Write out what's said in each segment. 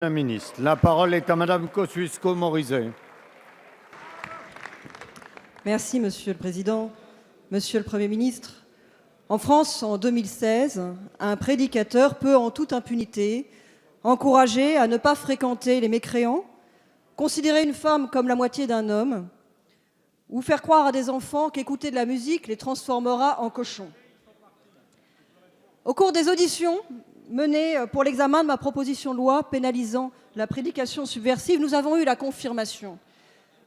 La ministre. La parole est à Madame Kosciusko-Morizet. Merci, Monsieur le Président. Monsieur le Premier ministre, en France, en 2016, un prédicateur peut, en toute impunité, encourager à ne pas fréquenter les mécréants, considérer une femme comme la moitié d'un homme, ou faire croire à des enfants qu'écouter de la musique les transformera en cochons. Au cours des auditions menées pour l'examen de ma proposition de loi pénalisant la prédication subversive, nous avons eu la confirmation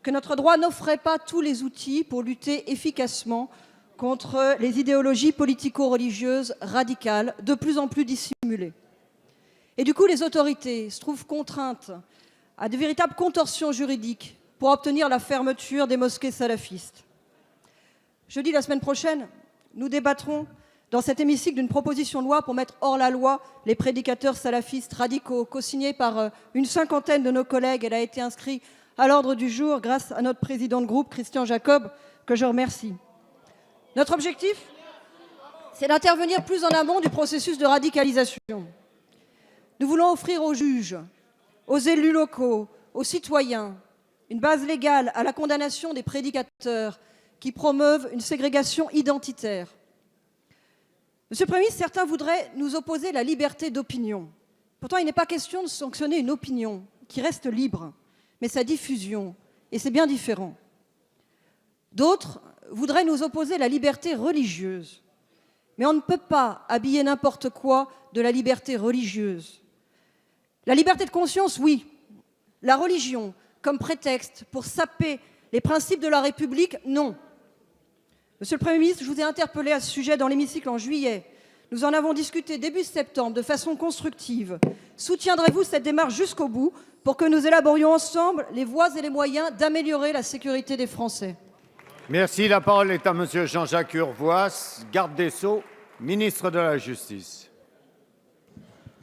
que notre droit n'offrait pas tous les outils pour lutter efficacement contre les idéologies politico-religieuses radicales, de plus en plus dissimulées. Et du coup, les autorités se trouvent contraintes à de véritables contorsions juridiques pour obtenir la fermeture des mosquées salafistes. Jeudi, la semaine prochaine, nous débattrons dans cet hémicycle d'une proposition de loi pour mettre hors la loi les prédicateurs salafistes radicaux, co-signée par une cinquantaine de nos collègues. Elle a été inscrite à l'ordre du jour grâce à notre président de groupe, Christian Jacob, que je remercie. Notre objectif, c'est d'intervenir plus en amont du processus de radicalisation. Nous voulons offrir aux juges, aux élus locaux, aux citoyens, une base légale à la condamnation des prédicateurs qui promeuvent une ségrégation identitaire. Monsieur le Premier ministre, certains voudraient nous opposer la liberté d'opinion. Pourtant, il n'est pas question de sanctionner une opinion qui reste libre, mais sa diffusion, et c'est bien différent. D'autres voudraient nous opposer la liberté religieuse, mais on ne peut pas habiller n'importe quoi de la liberté religieuse. La liberté de conscience, oui. La religion, comme prétexte pour saper les principes de la République, non. Monsieur le Premier ministre, je vous ai interpellé à ce sujet dans l'hémicycle en juillet. Nous en avons discuté début septembre de façon constructive. Soutiendrez-vous cette démarche jusqu'au bout pour que nous élaborions ensemble les voies et les moyens d'améliorer la sécurité des Français? Merci. La parole est à Monsieur Jean-Jacques Urvoas, garde des Sceaux, ministre de la Justice.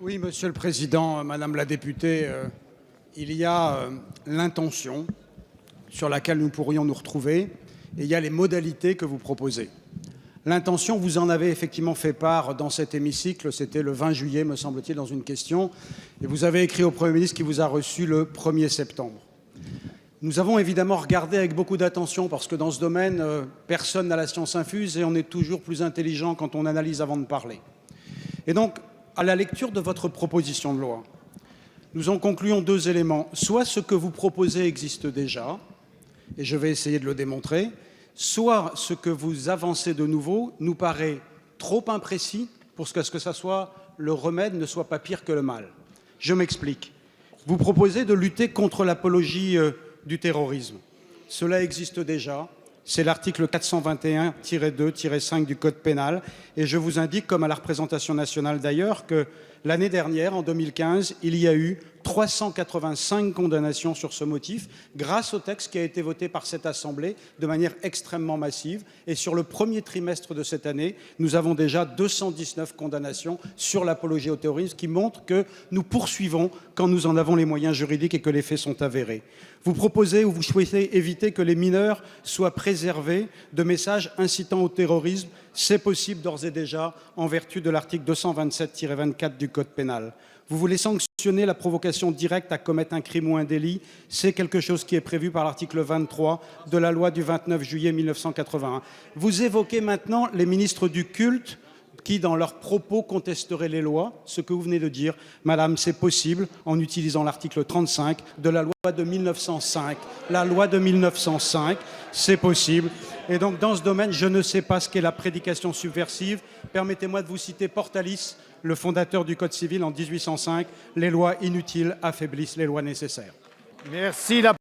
Oui, Monsieur le Président, Madame la députée, il y a l'intention sur laquelle nous pourrions nous retrouver et il y a les modalités que vous proposez. L'intention, vous en avez effectivement fait part dans cet hémicycle, c'était le 20 juillet, me semble-t-il, dans une question, et vous avez écrit au Premier ministre qui vous a reçu le 1er septembre. Nous avons évidemment regardé avec beaucoup d'attention parce que dans ce domaine, personne n'a la science infuse et on est toujours plus intelligent quand on analyse avant de parler. Et donc, à la lecture de votre proposition de loi, nous en concluons deux éléments. Soit ce que vous proposez existe déjà, et je vais essayer de le démontrer, soit ce que vous avancez de nouveau nous paraît trop imprécis pour que ça soit le remède ne soit pas pire que le mal. Je m'explique. Vous proposez de lutter contre l'apologie du terrorisme. Cela existe déjà. C'est l'article 421-2-5 du Code pénal. Et je vous indique, comme à la représentation nationale d'ailleurs, que l'année dernière, en 2015, il y a eu 385 condamnations sur ce motif, grâce au texte qui a été voté par cette Assemblée de manière extrêmement massive. Et sur le premier trimestre de cette année, nous avons déjà 219 condamnations sur l'apologie au terrorisme, qui montrent que nous poursuivons quand nous en avons les moyens juridiques et que les faits sont avérés. Vous proposez ou vous souhaitez éviter que les mineurs soient préservés de messages incitant au terrorisme. C'est possible d'ores et déjà en vertu de l'article 227-24 du Code pénal. Vous voulez sanctionner la provocation directe à commettre un crime ou un délit. C'est quelque chose qui est prévu par l'article 23 de la loi du 29 juillet 1981. Vous évoquez maintenant les ministres du culte qui, dans leurs propos, contesteraient les lois. Ce que vous venez de dire, Madame, c'est possible en utilisant l'article 35 de la loi de 1905. La loi de 1905, c'est possible. Et donc, dans ce domaine, je ne sais pas ce qu'est la prédication subversive. Permettez-moi de vous citer Portalis, le fondateur du Code civil en 1805. Les lois inutiles affaiblissent les lois nécessaires. Merci.